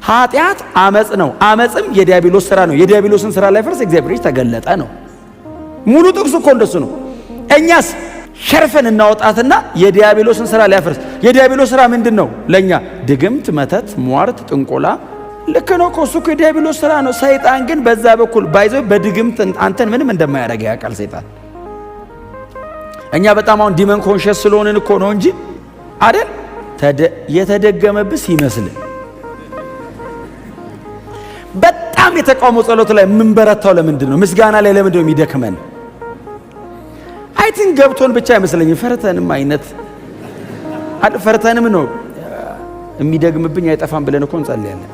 ኃጢአት አመጽ ነው፣ አመጽም የዲያብሎስ ሥራ ነው። የዲያብሎስን ሥራ ላይ ፈርስ እግዚአብሔር ልጅ ተገለጠ ነው። ሙሉ ጥቅሱ እኮ እንደሱ ነው። እኛስ ሸርፈን እናወጣትና የዲያብሎስን ሥራ ሊያፈርስ። የዲያብሎስ ሥራ ምንድነው? ለኛ ድግምት፣ መተት፣ ሟርት፣ ጥንቆላ። ልክ ነው እኮ እሱ እኮ የዲያብሎስ ሥራ ነው። ሰይጣን ግን በዛ በኩል ባይዘው በድግምት አንተን ምንም እንደማያደርግ ያውቃል ሰይጣን። እኛ በጣም አሁን ዲመን ኮንሺየስ ስለሆንን እኮ ነው እንጂ አይደል? የተደገመብስ ይመስል በጣም የተቃውሞ ጸሎት ላይ የምንበረታው ለምንድን ነው? ምስጋና ላይ ለምንድን ነው የሚደክመን? አይ ቲንክ ገብቶን ብቻ አይመስለኝም። ፈርተንም አይነት ፈርተንም ነው የሚደግምብኝ አይጠፋም ብለን እኮ እንጸልያለን።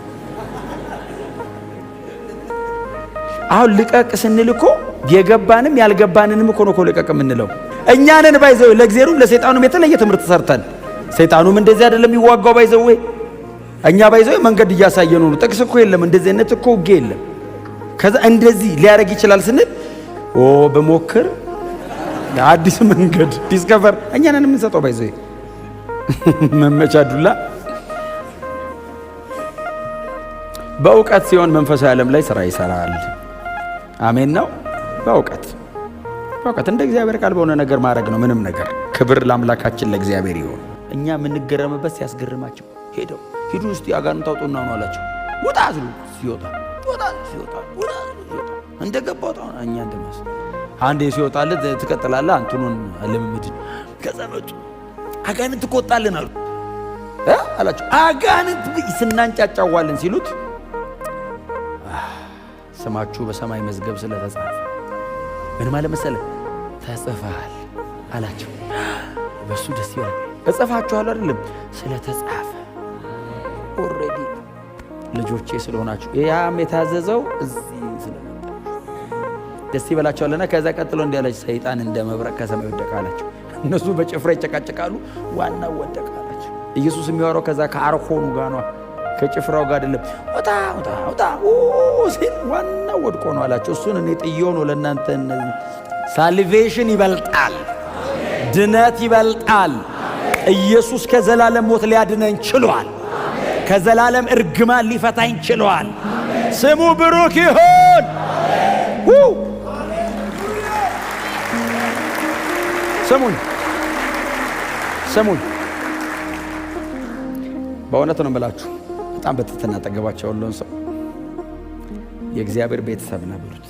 አሁን ልቀቅ ስንል እኮ የገባንም ያልገባንንም እኮ ነው ልቀቅ የምንለው። እኛንን ባይዘው ለእግዚአብሔሩም ለሰይጣኑም የተለየ ትምህርት ሰርተን፣ ሰይጣኑም እንደዚህ አይደለም ይዋጋው ባይዘው ወይ እኛ ባይዘው መንገድ እያሳየነው ነው። ጥቅስ እኮ የለም እንደዚህ አይነት እኮ ውጌ የለም። ከዛ እንደዚህ ሊያረግ ይችላል ስንል በሞክር አዲስ መንገድ ዲስከቨር እኛ ነን የምንሰጠው ባይዘው መመቻዱላ። በእውቀት ሲሆን መንፈሳዊ ዓለም ላይ ስራ ይሰራል። አሜን ነው። በእውቀት እንደ እግዚአብሔር ቃል በሆነ ነገር ማድረግ ነው። ምንም ነገር ክብር ለአምላካችን ለእግዚአብሔር ይሁን። እኛ የምንገረምበት ሲያስገርማቸው ሂዱ እስቲ አጋንንት አውጡና ነው አላቸው። ውጣ አሉ። ሲወጣ እንደገባው እኛ እንደማስ አንዴ ሲወጣለት ትቀጥላለህ አንቱን ልምምድ። ከዛ መጡ አጋንንት ቆጣልን አሉ አላቸው። አጋንንት ስናንጫጫዋለን ሲሉት ስማችሁ በሰማይ መዝገብ ስለተጻፈ ምን ማለት መሰለህ ተጽፈሃል አላቸው። በሱ ደስ ይላል። እጽፋችኋል አይደለም ስለተጻፈ ኦሬዲ ልጆቼ ስለሆናችሁ ያም የታዘዘው እዚህ ስለነበር ደስ ይበላቸዋልና። ከዛ ቀጥሎ እንዲያለች ሰይጣን እንደ መብረቅ ከሰማይ ወደቀ አላቸው። እነሱ በጭፍራ ይጨቃጨቃሉ፣ ዋናው ወደቀ አላቸው። ኢየሱስ የሚያወራው ከዛ ከአርኮኑ ጋር ነው፣ ከጭፍራው ጋር አይደለም። ወጣ ሲል ዋናው ወድቆ ነው አላቸው። እሱን እኔ ጥዬው ነው ለእናንተ። ሳልቬሽን ይበልጣል፣ ድነት ይበልጣል። ኢየሱስ ከዘላለም ሞት ሊያድነኝ ችሏል። ከዘላለም እርግማን ሊፈታኝ ችሏል። ስሙ ብሩክ ይሁን። ስሙኝ በእውነት ነው የምላችሁ። በጣም በትህትና አጠገባቸው ያለውን ሰው የእግዚአብሔር ቤተሰብ ነው ብሉት።